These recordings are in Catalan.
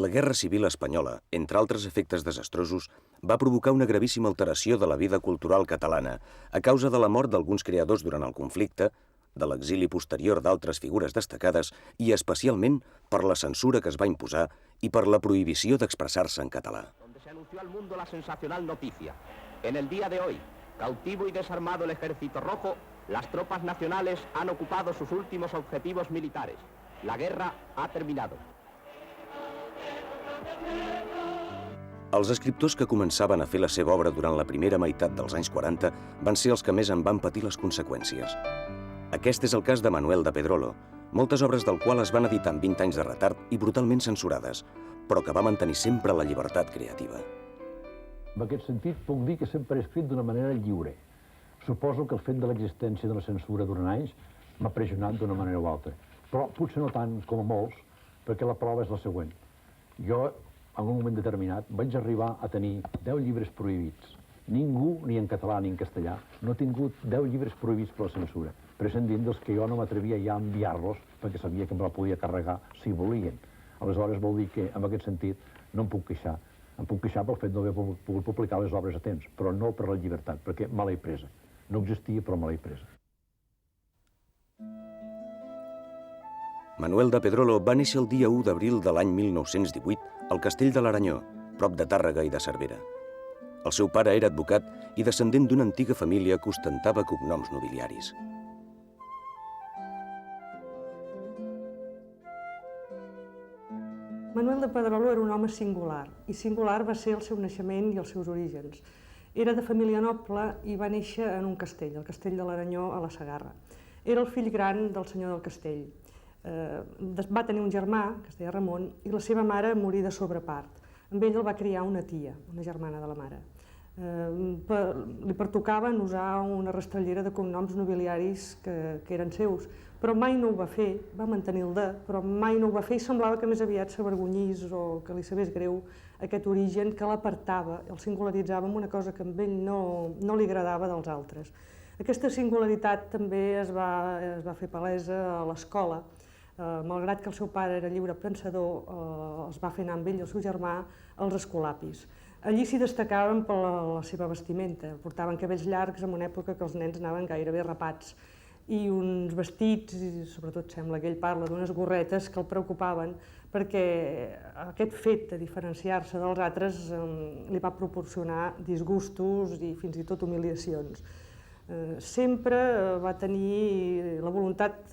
La Guerra Civil Espanyola, entre altres efectes desastrosos, va provocar una gravíssima alteració de la vida cultural catalana a causa de la mort d'alguns creadors durant el conflicte, de l'exili posterior d'altres figures destacades i especialment per la censura que es va imposar i per la prohibició d'expressar-se en català. Donde se anunció al mundo la sensacional noticia. En el día de hoy, cautivo y desarmado el Ejército Rojo, las tropas nacionales han ocupado sus últimos objetivos militares. La guerra ha terminado. Els escriptors que començaven a fer la seva obra durant la primera meitat dels anys 40 van ser els que més en van patir les conseqüències. Aquest és el cas de Manuel de Pedrolo, moltes obres del qual es van editar amb 20 anys de retard i brutalment censurades, però que va mantenir sempre la llibertat creativa. En aquest sentit, puc dir que sempre he escrit d'una manera lliure. Suposo que el fet de l'existència de la censura durant anys m'ha pressionat d'una manera o altra, però potser no tant com a molts, perquè la prova és la següent. Jo, en un moment determinat, vaig arribar a tenir 10 llibres prohibits. Ningú, ni en català ni en castellà, no ha tingut 10 llibres prohibits per la censura, prescindint dels que jo no m'atrevia ja a enviar-los perquè sabia que me la podia carregar si volien. Aleshores vol dir que, en aquest sentit, no em puc queixar. Em puc queixar pel fet d'haver pogut publicar les obres a temps, però no per la llibertat, perquè me l'he presa. No existia, però me l'he presa. Manuel de Pedrolo va néixer el dia 1 d'abril de l'any 1918 al Castell de l'Aranyó, prop de Tàrrega i de Cervera. El seu pare era advocat i descendent d'una antiga família que ostentava cognoms nobiliaris. Manuel de Pedrolo era un home singular, i singular va ser el seu naixement i els seus orígens. Era de família noble i va néixer en un castell, el Castell de l'Aranyó, a la Segarra. Era el fill gran del senyor del castell. Va tenir un germà, que es deia Ramon, i la seva mare morí de sobrepart. Amb ell el va criar una tia, una germana de la mare. Li pertocaven usar una rastrellera de cognoms nobiliaris que eren seus, però mai no ho va fer, va mantenir el de, però mai no ho va fer i semblava que més aviat s'avergonyís o que li sabés greu aquest origen que l'apartava, el singularitzava amb una cosa que a ell no li agradava dels altres. Aquesta singularitat també es va fer palesa a l'escola. Malgrat que el seu pare era lliure pensador, els va fer anar amb ell i el seu germà als escolapis. Allí s'hi destacaven per la seva vestimenta, portaven cabells llargs en una època que els nens anaven gairebé rapats i uns vestits, i sobretot sembla que ell parla d'unes gorretes que el preocupaven perquè aquest fet de diferenciar-se dels altres li va proporcionar disgustos i fins i tot humiliacions. Sempre va tenir la voluntat,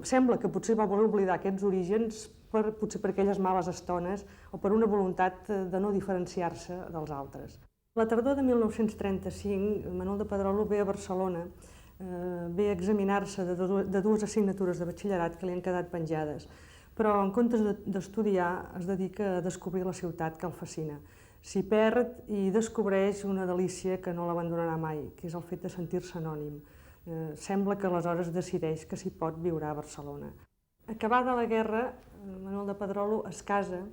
sembla que potser va voler oblidar aquests orígens potser per aquelles males estones o per una voluntat de no diferenciar-se dels altres. La tardor de 1935, Manuel de Pedrolo ve a Barcelona, ve a examinar-se de dues assignatures de batxillerat que li han quedat penjades, però en comptes d'estudiar es dedica a descobrir la ciutat que el fascina. S'hi perd i descobreix una delícia que no l'abandonarà mai, que és el fet de sentir-se anònim. Sembla que aleshores decideix que s'hi pot viure a Barcelona. Acabada la guerra, Manuel de Pedrolo es casa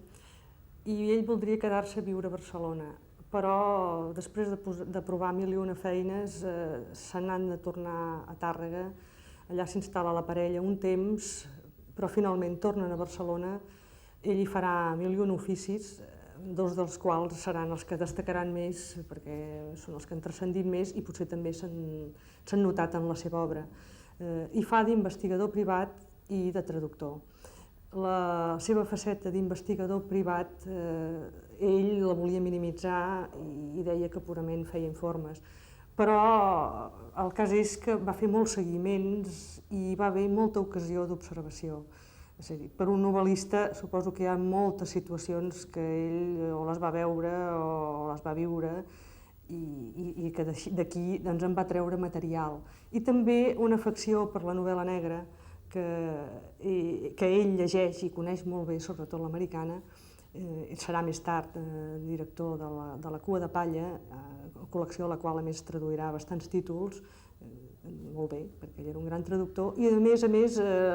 i ell voldria quedar-se a viure a Barcelona, però després de provar mil i una feines se n'han de tornar a Tàrrega, allà s'instal·la la parella un temps, però finalment tornen a Barcelona, ell hi farà mil i un oficis, dos dels quals seran els que destacaran més perquè són els que han transcendit més i potser també s'han notat en la seva obra. Hi fa d'investigador privat i de traductor. La seva faceta d'investigador privat ell la volia minimitzar i deia que purament feia informes, però el cas és que va fer molts seguiments i hi va haver molta ocasió d'observació. És a dir, per un novel·lista suposo que hi ha moltes situacions que ell o les va veure o les va viure i que d'aquí en va treure material. I també una afecció per la novel·la negra que ell llegeix i coneix molt bé, sobretot l'americana. Serà més tard director de la Cua de Palla, col·lecció a la qual a més traduirà bastants títols, molt bé, perquè ell era un gran traductor, i a més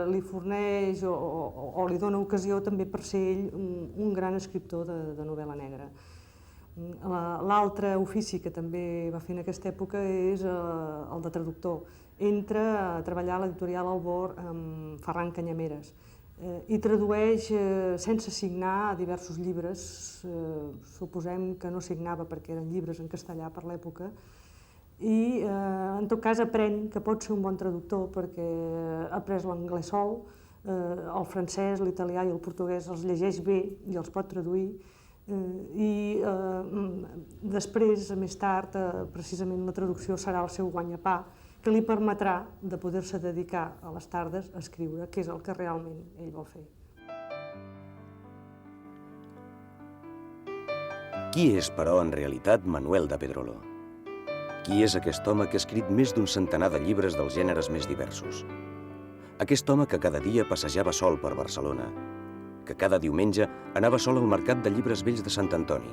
li forneix o li dona ocasió també per ser ell un gran escriptor de novel·la negra. L'altre ofici que també va fer en aquesta època és el de traductor. Entra a treballar a l'editorial Albor amb Ferran Canyameres i tradueix sense signar diversos llibres, suposem que no signava perquè eren llibres en castellà per l'època, i en tot cas aprèn que pot ser un bon traductor perquè ha après l'anglès sol, el francès, l'italià i el portuguès els llegeix bé i els pot traduir, i després, més tard, precisament la traducció serà el seu guanyapà, que li permetrà de poder-se dedicar a les tardes a escriure, que és el que realment ell vol fer. Qui és, però, en realitat, Manuel de Pedrolo? Qui és aquest home que ha escrit més d'un centenar de llibres dels gèneres més diversos? Aquest home que cada dia passejava sol per Barcelona, que cada diumenge anava sol al mercat de llibres vells de Sant Antoni.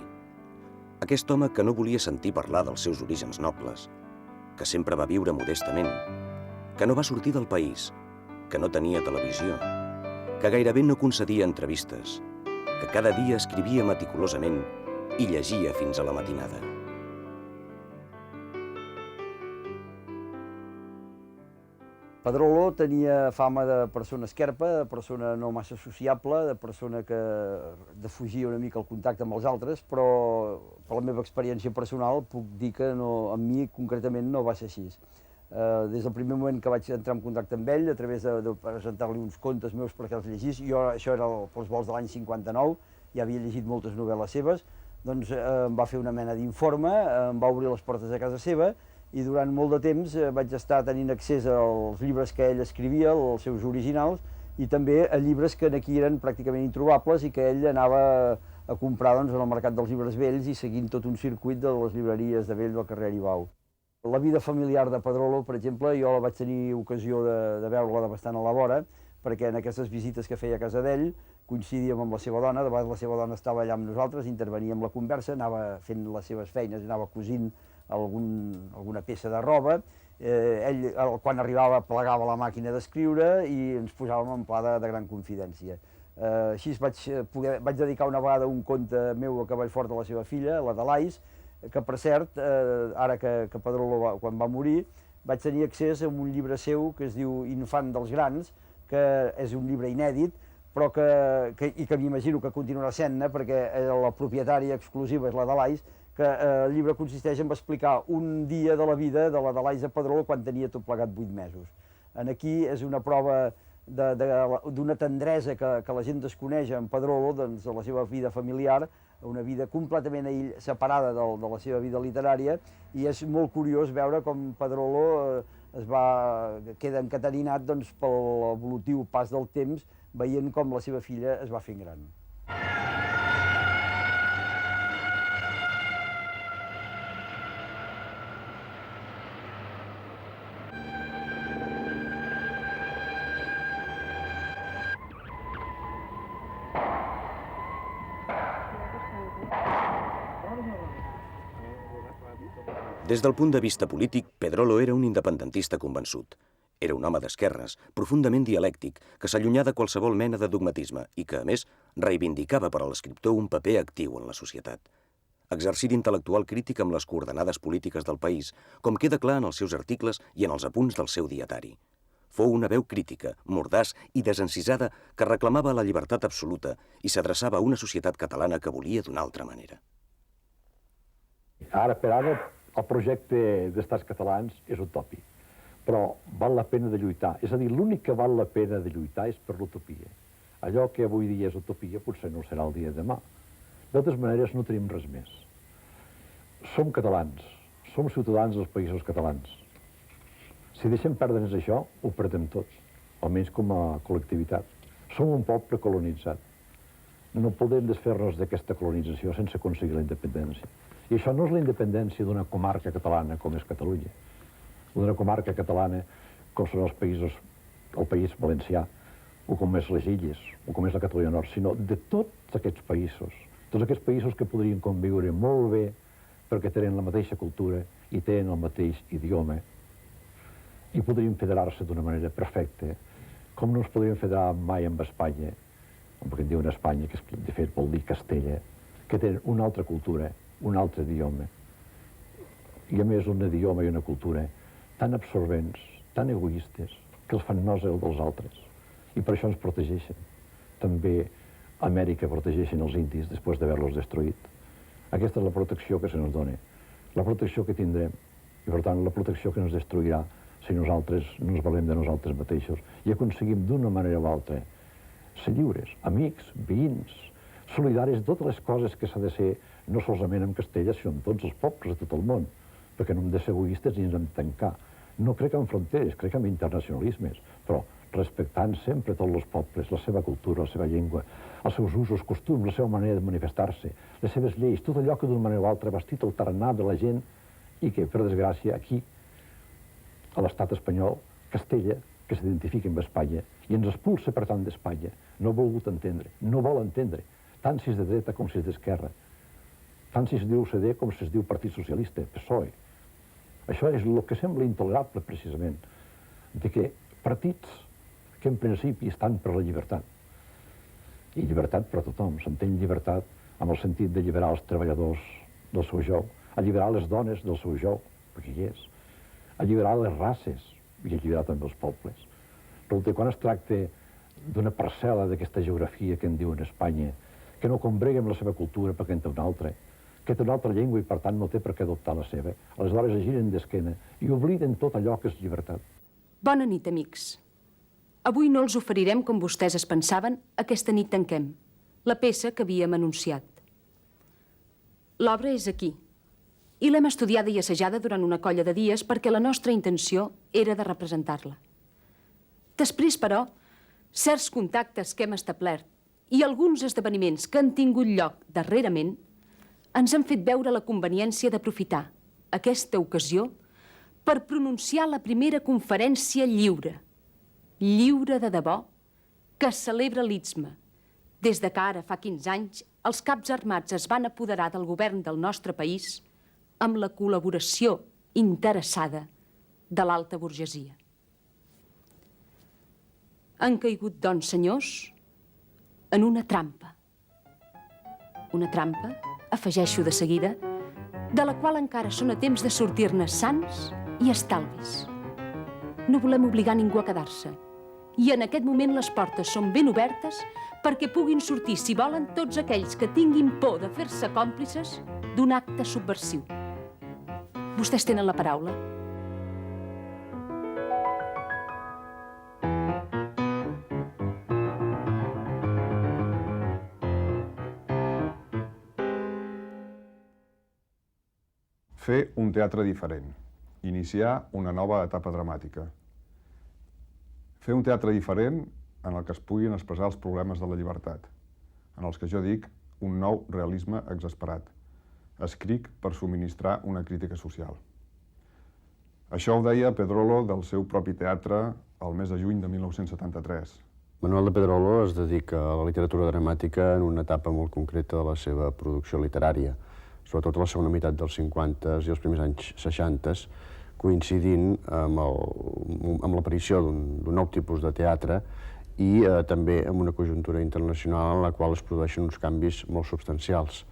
Aquest home que no volia sentir parlar dels seus orígens nobles, que sempre va viure modestament, que no va sortir del país, que no tenia televisió, que gairebé no concedia entrevistes, que cada dia escrivia meticulosament i llegia fins a la matinada. Pedrolo tenia fama de persona esquerpa, de persona no massa sociable, de persona que defugia una mica el contacte amb els altres, però per la meva experiència personal puc dir que amb mi concretament no va ser així. Des del primer moment que vaig entrar en contacte amb ell, a través de presentar-li uns contes meus perquè els llegís, això era pels vols de l'any 59, ja havia llegit moltes novel·les seves, doncs em va fer una mena d'informe, em va obrir les portes de casa seva, i durant molt de temps vaig estar tenint accés als llibres que ell escrivia, els seus originals, i també a llibres que aquí eren pràcticament introbables i que ell anava a comprar en el mercat dels llibres vells i seguint tot un circuit de les llibreries de vell del carrer Aribau. La vida familiar de Pedrolo, per exemple, jo vaig tenir ocasió de veure-la bastant a la vora, perquè en aquestes visites que feia a casa d'ell coincidíem amb la seva dona, de vegades la seva dona estava allà amb nosaltres, intervenia amb la conversa, anava fent les seves feines, anava cosint alguna peça de roba. Ell, quan arribava, plegava la màquina d'escriure i ens posàvem en pla de gran confidència. Així vaig dedicar una vegada un conte meu a cavall fort de la seva filla, la Delais, que per cert, ara que Pedrolo quan va morir, vaig tenir accés a un llibre seu que es diu Infant dels grans, que és un llibre inèdit, però i que m'imagino que continuarà sent-ne, perquè la propietària exclusiva és la Delais, que el llibre consisteix en explicar un dia de la vida de la Delais de Pedrolo quan tenia tot plegat 8 mesos. Aquí és una prova d'una tendresa que la gent desconeix en Pedrolo, de la seva vida familiar, una vida completament separada de la seva vida literària, i és molt curiós veure com Pedrolo queda encatenat pel evolutiu pas del temps, veient com la seva filla es va fent gran. Des del punt de vista polític, Pedrolo era un independentista convençut. Era un home d'esquerres, profundament dialèctic, que s'allunyà de qualsevol mena de dogmatisme i que, a més, reivindicava per a l'escriptor un paper actiu en la societat. Exercí d'intel·lectual crític amb les coordenades polítiques del país, com queda clar en els seus articles i en els apunts del seu dietari. Fou una veu crítica, mordaç i desencisada que reclamava la llibertat absoluta i s'adreçava a una societat catalana que volia d'una altra manera. Ara per ara, el projecte d'estats catalans és utòpic, però val la pena de lluitar. És a dir, l'únic que val la pena de lluitar és per l'utopia. Allò que avui dia és utopia potser no serà el dia de demà. De totes maneres, no tenim res més. Som catalans, som ciutadans dels països catalans. Si deixem perdre'ns això, ho perdem tots, almenys com a col·lectivitat. Som un poble colonitzat. No podem desfer-nos d'aquesta colonització sense aconseguir la independència. I això no és la independència d'una comarca catalana com és Catalunya, d'una comarca catalana com són els països, el País Valencià, o com és les Illes, o com és la Catalunya Nord, sinó de tots aquests països que podrien conviure molt bé perquè tenen la mateixa cultura i tenen el mateix idioma i podrien federar-se d'una manera perfecta, com no es podrien federar mai amb Espanya, perquè en diuen Espanya, que de fet vol dir Castella, que tenen una altra cultura, un altre idioma, i a més un idioma i una cultura tan absorbents, tan egoistes, que els fan nosa els dels altres, i per això ens protegeixen. també Amèrica protegeixin els indis després d'haver-los destruït. Aquesta és la protecció que se nos dona, la protecció que tindrem, i per tant la protecció que ens destruirà si nosaltres no ens valem de nosaltres mateixos i aconseguim d'una manera o altra ser lliures, amics, veïns, solidaris, totes les coses que s'ha de ser no solament amb Castella, sinó amb tots els pobles de tot el món, perquè no hem de ser egoistes ni ens hem de tancar. No crec en fronteres, crec en internacionalismes, però respectant sempre tots els pobles, la seva cultura, la seva llengua, els seus usos, costums, la seva manera de manifestar-se, les seves lleis, tot allò que d'una manera o altra ha bastit el tarannà de la gent i que, per desgràcia, aquí, a l'estat espanyol, Castella, que s'identifica amb Espanya i ens expulsa, per tant, d'Espanya, no ha volgut entendre, no vol entendre, tant si és de dreta com si és d'esquerra, tant si es diu UCD com si es diu Partit Socialista, PSOE. Això és el que sembla intolerable, precisament, de que partits que en principi estan per la llibertat, i llibertat per a tothom, s'entén llibertat amb el sentit d'alliberar els treballadors del seu jou, alliberar les dones del seu jou, perquè hi és, alliberar les races i alliberar també els pobles. Resulta que quan es tracta d'una parcel·la d'aquesta geografia que en diuen Espanya, que no combregui amb la seva cultura perquè en té una altra, que té una altra llengua i per tant no té per què adoptar la seva, aleshores es giren d'esquena i obliden tot allò que és llibertat. Bona nit, amics. Avui no els oferirem, com vostès es pensaven, aquesta nit tanquem, la peça que havíem anunciat. L'obra és aquí, i l'hem estudiada i assajada durant una colla de dies perquè la nostra intenció era de representar-la. Després, però, certs contactes que hem establert i alguns esdeveniments que han tingut lloc darrerament ens han fet veure la conveniència d'aprofitar aquesta ocasió per pronunciar la primera conferència lliure, lliure de debò, que es celebra a l'Istme, des de que ara, fa 15 anys, els caps armats es van apoderar del govern del nostre país amb la col·laboració interessada de l'alta burgesia. Han caigut, doncs, senyors, en una trampa. Una trampa, afegeixo de seguida, de la qual encara són a temps de sortir-ne sans i estalvis. No volem obligar ningú a quedar-se, i en aquest moment les portes són ben obertes perquè puguin sortir, si volen, tots aquells que tinguin por de fer-se còmplices d'un acte subversiu. Vostès tenen la paraula. Fer un teatre diferent. Iniciar una nova etapa dramàtica. Fer un teatre diferent en el que es puguin expressar els problemes de la llibertat, en els que jo dic un nou realisme exasperat. Escric per subministrar una crítica social. Això ho deia Pedrolo del seu propi teatre el mes de juny de 1973. Manuel de Pedrolo es dedica a la literatura dramàtica en una etapa molt concreta de la seva producció literària, sobretot a la segona meitat dels 50s i els primers anys 60s, coincidint amb l'aparició d'un nou tipus de teatre i també amb una conjuntura internacional en la qual es produeixen uns canvis molt substancials.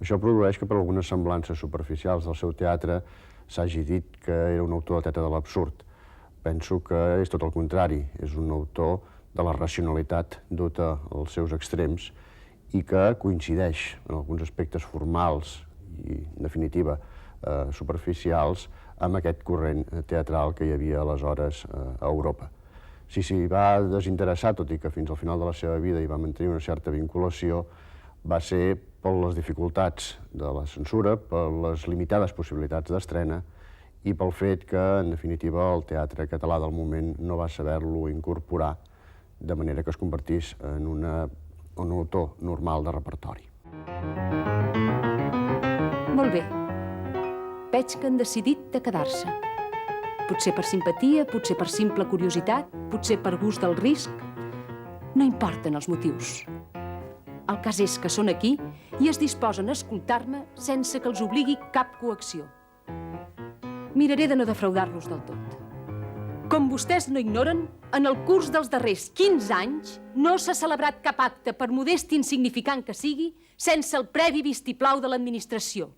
Això produeix que per algunes semblances superficials del seu teatre s'hagi dit que era un autor de teatre de l'absurd. Penso que és tot el contrari, és un autor de la racionalitat duta als seus extrems i que coincideix en alguns aspectes formals i, en definitiva, superficials amb aquest corrent teatral que hi havia aleshores a Europa. Si s'hi va desinteressar, tot i que fins al final de la seva vida hi va mantenir una certa vinculació, va ser per les dificultats de la censura, per les limitades possibilitats d'estrena i pel fet que, en definitiva, el teatre català del moment no va saber-lo incorporar de manera que es convertís en un autor normal de repertori. Molt bé. Veig que han decidit de quedar-se. Potser per simpatia, potser per simple curiositat, potser per gust del risc. No importen els motius. El cas és que són aquí i es disposen a escoltar-me sense que els obligui cap coacció. Miraré de no defraudar-los del tot. Com vostès no ignoren, en el curs dels darrers 15 anys no s'ha celebrat cap acte, per modest i insignificant que sigui, sense el previ vistiplau de l'administració.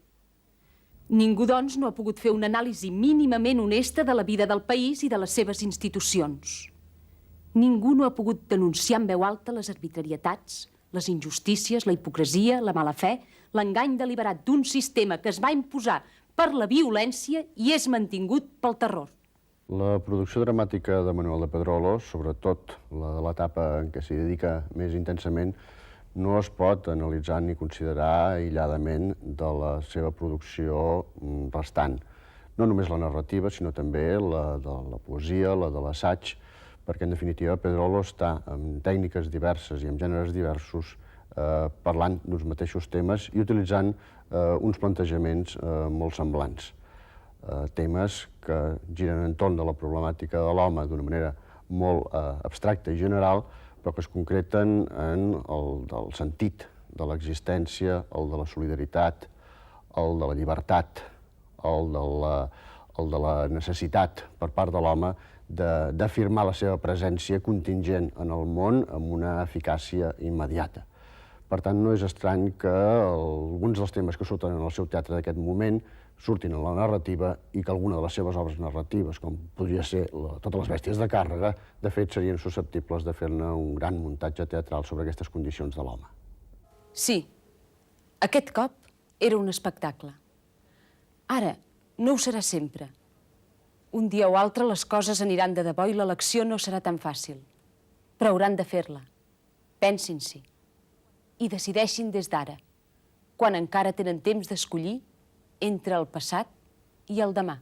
Ningú, doncs, no ha pogut fer una anàlisi mínimament honesta de la vida del país i de les seves institucions. Ningú no ha pogut denunciar en veu alta les arbitrarietats, les injustícies, la hipocresia, la mala fe, l'engany deliberat d'un sistema que es va imposar per la violència i és mantingut pel terror. La producció dramàtica de Manuel de Pedrolo, sobretot la de l'etapa en què s'hi dedica més intensament, no es pot analitzar ni considerar aïlladament de la seva producció restant. No només la narrativa, sinó també la de la poesia, la de l'assaig, perquè en definitiva Pedrolo està amb tècniques diverses i amb gèneres diversos parlant d'uns mateixos temes i utilitzant uns plantejaments molt semblants. Temes que giren entorn de la problemàtica de l'home d'una manera molt abstracta i general, però que es concreten en el sentit de l'existència, el de la solidaritat, el de la llibertat, el de la necessitat per part de l'home d'afirmar la seva presència contingent en el món amb una eficàcia immediata. Per tant, no és estrany que alguns dels temes que surten en el seu teatre d'aquest moment surtin en la narrativa i que alguna de les seves obres narratives, com podria ser Totes les bèsties de càrrega, de fet serien susceptibles de fer-ne un gran muntatge teatral sobre aquestes condicions de l'home. Sí, aquest cop era un espectacle. Ara, no ho serà sempre. Un dia o altre les coses aniran de debò i l'elecció no serà tan fàcil. Però hauran de fer-la. Pensin-s'hi. I decideixin des d'ara, quan encara tenen temps d'escollir entre el passat i el demà.